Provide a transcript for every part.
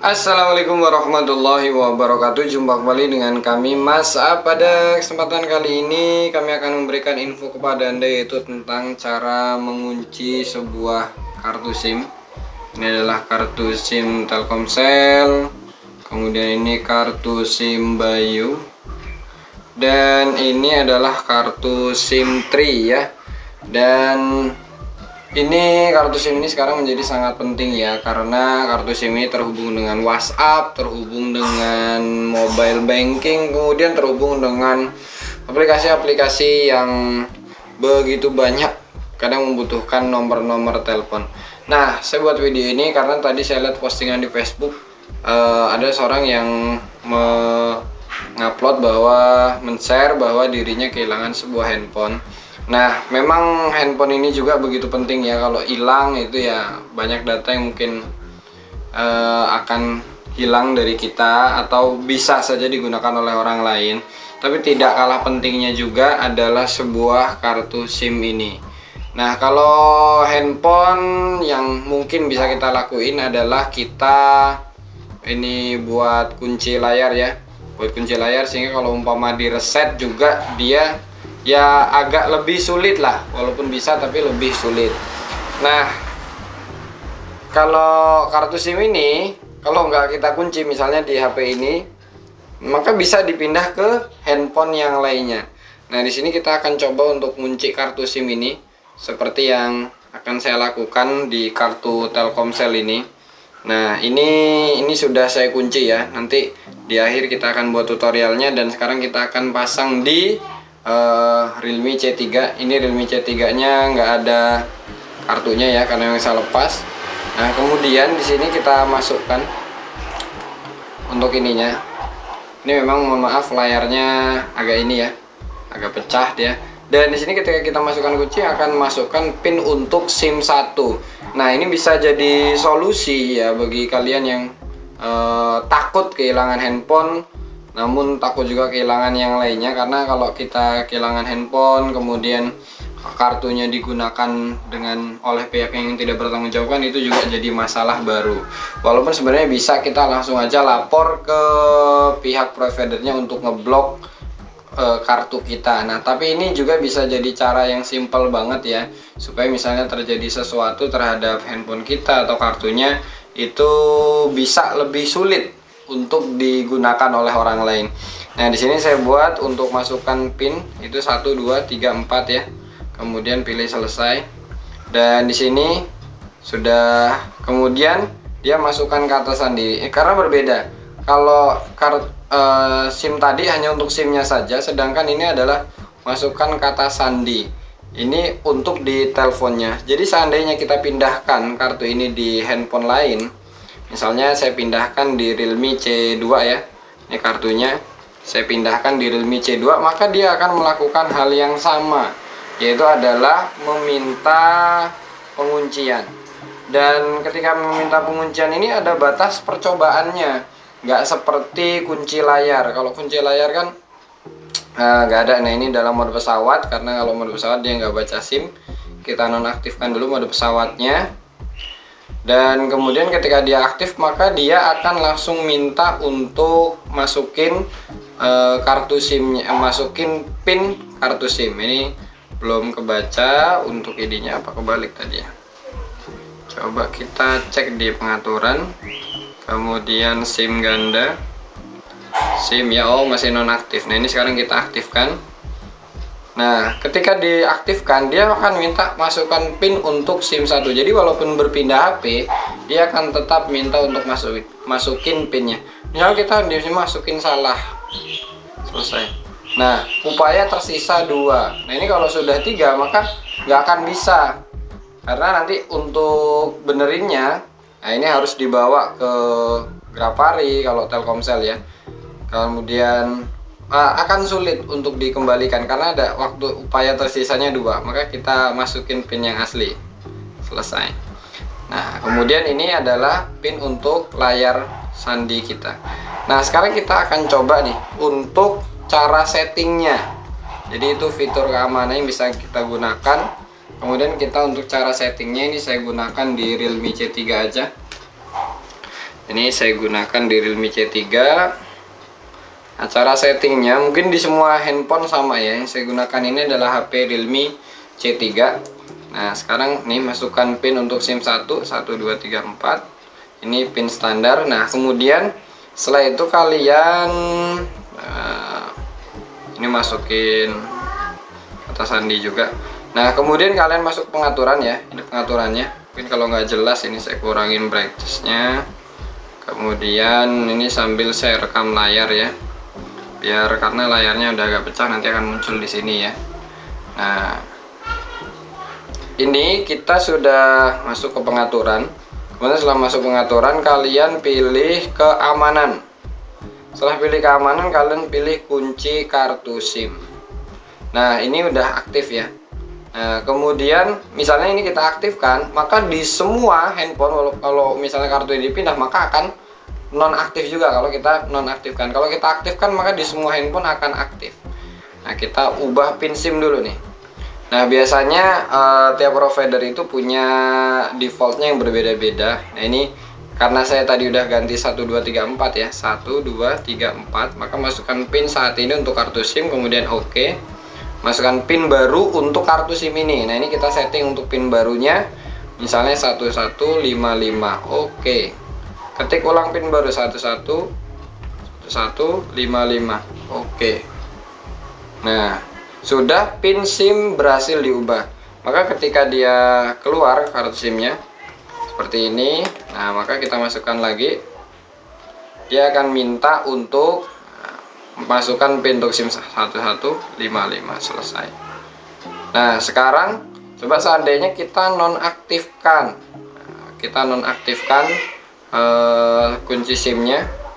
Assalamualaikum warahmatullahi wabarakatuh. Jumpa kembali dengan kami Mas A. Pada kesempatan kali ini kami akan memberikan info kepada Anda, yaitu tentang cara mengunci sebuah kartu SIM. Ini adalah kartu SIM Telkomsel, kemudian ini kartu SIM Bayu, dan ini adalah kartu SIM Tri ya. Dan ini kartu SIM ini sekarang menjadi sangat penting ya, karena kartu SIM ini terhubung dengan WhatsApp, terhubung dengan mobile banking, kemudian terhubung dengan aplikasi-aplikasi yang begitu banyak, kadang membutuhkan nomor-nomor telepon. Nah, saya buat video ini karena tadi saya lihat postingan di Facebook, ada seorang yang mengupload men-share bahwa dirinya kehilangan sebuah handphone. Nah, memang handphone ini juga begitu penting ya. Kalau hilang itu ya banyak data yang mungkin akan hilang dari kita atau bisa saja digunakan oleh orang lain. Tapi tidak kalah pentingnya juga adalah sebuah kartu SIM ini. Nah, kalau handphone yang mungkin bisa kita lakuin adalah kita ini buat kunci layar ya. Buat kunci layar, sehingga kalau umpama di reset juga dia ya agak lebih sulit lah, walaupun bisa tapi lebih sulit. Nah, kalau kartu SIM ini kalau nggak kita kunci misalnya di HP ini, maka bisa dipindah ke handphone yang lainnya. Nah, di sini kita akan coba untuk kunci kartu SIM ini seperti yang akan saya lakukan di kartu Telkomsel ini. Nah, ini sudah saya kunci ya. Nanti di akhir kita akan buat tutorialnya, dan sekarang kita akan pasang di Realme C3. Ini Realme C3 nya nggak ada kartunya ya, karena yang saya lepas. Nah, kemudian di sini kita masukkan untuk ininya. Ini memang mohon maaf layarnya agak ini ya, agak pecah dia. Dan di sini ketika kita masukkan kunci akan masukkan pin untuk SIM 1. Nah, ini bisa jadi solusi ya bagi kalian yang takut kehilangan handphone, namun takut juga kehilangan yang lainnya. Karena kalau kita kehilangan handphone kemudian kartunya digunakan oleh pihak yang tidak bertanggung jawab, kan itu juga jadi masalah baru. Walaupun sebenarnya bisa kita langsung aja lapor ke pihak providernya untuk ngeblok kartu kita. Nah, tapi ini juga bisa jadi cara yang simple banget ya, supaya misalnya terjadi sesuatu terhadap handphone kita atau kartunya, itu bisa lebih sulit untuk digunakan oleh orang lain. Nah, di sini saya buat untuk masukkan pin itu 1 2 3 4 ya. Kemudian pilih selesai. Dan di sini sudah, kemudian dia masukkan kata sandi. Karena berbeda. Kalau SIM tadi hanya untuk SIM-nya saja, sedangkan ini adalah masukkan kata sandi. Ini untuk di teleponnya. Jadi seandainya kita pindahkan kartu ini di handphone lain, misalnya saya pindahkan di Realme C2 ya, ini kartunya saya pindahkan di Realme C2, maka dia akan melakukan hal yang sama, yaitu adalah meminta penguncian. Dan ketika meminta penguncian ini ada batas percobaannya, nggak seperti kunci layar. Kalau kunci layar kan nggak ada. Nah, ini dalam mode pesawat, karena kalau mode pesawat dia nggak baca SIM. Kita nonaktifkan dulu mode pesawatnya, dan kemudian ketika dia aktif maka dia akan langsung minta untuk masukin kartu SIM-nya, masukin pin kartu SIM. Ini belum kebaca untuk ID-nya, apa kebalik tadi ya. Coba kita cek di pengaturan, kemudian SIM ganda, SIM ya, oh masih nonaktif. Nah, ini sekarang kita aktifkan. Nah, ketika diaktifkan dia akan minta masukkan pin untuk SIM 1. Jadi walaupun berpindah HP, dia akan tetap minta untuk masukin pinnya. Misal kita di sini masukin salah, selesai. Nah, upaya tersisa 2. Nah, ini kalau sudah 3 maka nggak akan bisa, karena nanti untuk benerinnya, nah ini harus dibawa ke Grapari kalau Telkomsel ya. Kemudian akan sulit untuk dikembalikan karena ada waktu upaya tersisanya 2. Maka kita masukin pin yang asli, selesai. Nah, kemudian ini adalah pin untuk layar sandi kita. Nah, sekarang kita akan coba nih untuk cara settingnya. Jadi itu fitur keamanan yang bisa kita gunakan. Kemudian kita untuk cara settingnya ini saya gunakan di Realme C3 aja. Ini saya gunakan di Realme C3. Nah, cara settingnya mungkin di semua handphone sama ya. Yang saya gunakan ini adalah HP Realme C3. Nah, sekarang nih masukkan pin untuk SIM 1, 1, 2, 3, 4. Ini pin standar. Nah, kemudian setelah itu kalian ini masukin kata sandi juga. Nah, kemudian kalian masuk pengaturan ya. Ini pengaturannya. Mungkin kalau nggak jelas ini saya kurangin brightness-nya. Kemudian ini sambil saya rekam layar ya. Biar karena layarnya udah agak pecah nanti akan muncul di sini ya. Nah, ini kita sudah masuk ke pengaturan. Kemudian setelah masuk pengaturan kalian pilih keamanan. Setelah pilih keamanan kalian pilih kunci kartu SIM. Nah, ini udah aktif ya. Nah, kemudian misalnya ini kita aktifkan, maka di semua handphone kalau misalnya kartu ini dipindah maka akan nonaktif juga kalau kita nonaktifkan. Kalau kita aktifkan maka di semua handphone akan aktif. Nah, kita ubah pin SIM dulu nih. Nah, biasanya tiap provider itu punya defaultnya yang berbeda-beda. Nah, ini karena saya tadi udah ganti 1, 2, 3, 4 ya. 1, 2, 3, 4. Maka masukkan pin saat ini untuk kartu SIM, kemudian oke. Masukkan pin baru untuk kartu SIM ini. Nah, ini kita setting untuk pin barunya. Misalnya 1155. Oke. Ketik ulang pin baru 1155. Oke. Nah, sudah pin SIM berhasil diubah. Maka ketika dia keluar kartu SIM-nya seperti ini, nah maka kita masukkan lagi. Dia akan minta untuk masukkan pin untuk SIM 1155. Selesai. Nah, sekarang coba seandainya kita nonaktifkan. Kita nonaktifkan kunci SIM-nya.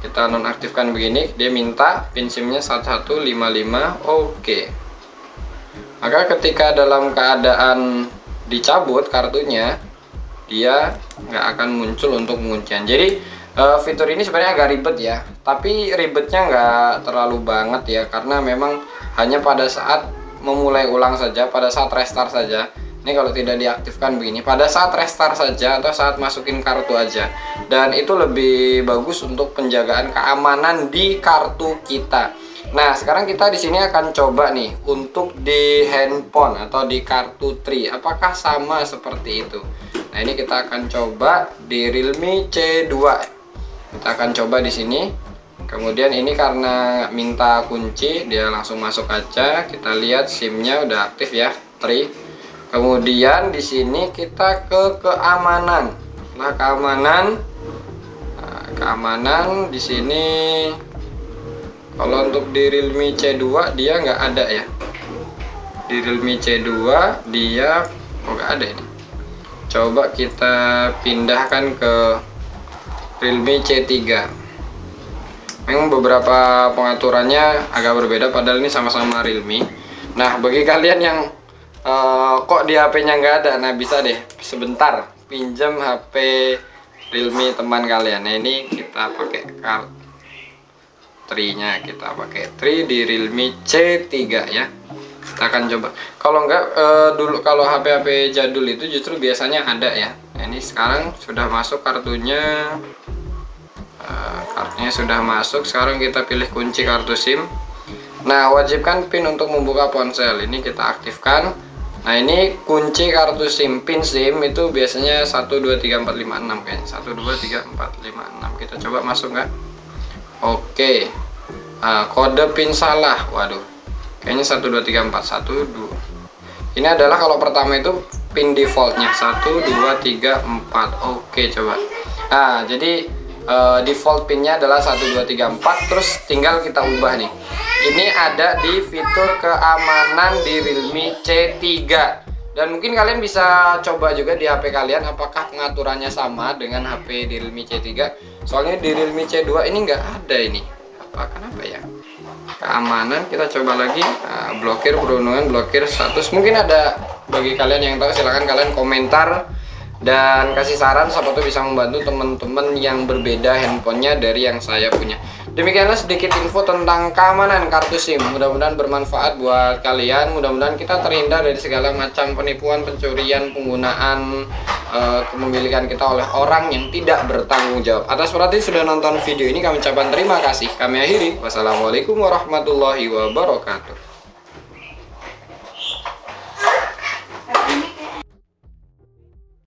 Kita nonaktifkan begini, dia minta pin SIM-nya 1155. Oke. Maka ketika dalam keadaan dicabut kartunya, dia nggak akan muncul untuk penguncian. Jadi fitur ini sebenarnya agak ribet ya, tapi ribetnya nggak terlalu banget ya, karena memang hanya pada saat memulai ulang saja, pada saat restart saja. Ini kalau tidak diaktifkan begini, pada saat restart saja atau saat masukin kartu aja. Dan itu lebih bagus untuk penjagaan keamanan di kartu kita. Nah, sekarang kita di sini akan coba nih untuk di handphone atau di kartu Tri. Apakah sama seperti itu? Nah, ini kita akan coba di Realme C2. Kita akan coba di sini. Kemudian ini karena minta kunci, dia langsung masuk aja. Kita lihat SIM-nya udah aktif ya, Tri. Kemudian di sini kita ke keamanan. Nah, keamanan di sini kalau untuk di Realme C2 dia nggak ada ya. Di Realme C2 dia nggak ada ini. Coba kita pindahkan ke Realme C3. Memang beberapa pengaturannya agak berbeda, padahal ini sama-sama Realme. Nah, bagi kalian yang kok di HP-nya nggak ada, nah bisa deh sebentar pinjam HP Realme teman kalian. Nah, ini kita pakai kartu Tri-nya, kita pakai Tri di Realme C3 ya. Kita akan coba. Kalau nggak dulu kalau HP-HP jadul itu justru biasanya ada ya. Nah, ini sekarang sudah masuk kartunya. Kartunya sudah masuk. Sekarang kita pilih kunci kartu SIM. Nah, wajibkan PIN untuk membuka ponsel. Ini kita aktifkan. Nah, ini kunci kartu SIM, pin SIM itu biasanya 1, 2, 3, 4, 5, 6 kayaknya. 1, 2, 3, 4, 5, 6. Kita coba masuk nggak? Oke. Kode pin salah. Waduh. Kayaknya 1, 2, 3, 4. 1, 2. Ini adalah kalau pertama itu pin defaultnya. 1, 2, 3, 4. Oke, coba. Nah, jadi default pinnya adalah 1, 2, 3, 4. Terus tinggal kita ubah nih. Ini ada di fitur keamanan di Realme C3. Dan mungkin kalian bisa coba juga di HP kalian apakah pengaturannya sama dengan HP di Realme C3. Soalnya di Realme C2 ini nggak ada ini. Kenapa ya? Keamanan kita coba lagi. Blokir perundungan, blokir status. Mungkin ada bagi kalian yang tahu, silahkan kalian komentar dan kasih saran, siapa tuh bisa membantu teman-teman yang berbeda handphonenya dari yang saya punya. Demikianlah sedikit info tentang keamanan kartu SIM. Mudah-mudahan bermanfaat buat kalian. Mudah-mudahan kita terhindar dari segala macam penipuan, pencurian, penggunaan kepemilikan kita oleh orang yang tidak bertanggung jawab. Atas perhatian sudah nonton video ini, kami ucapkan terima kasih. Kami akhiri. Wassalamualaikum warahmatullahi wabarakatuh.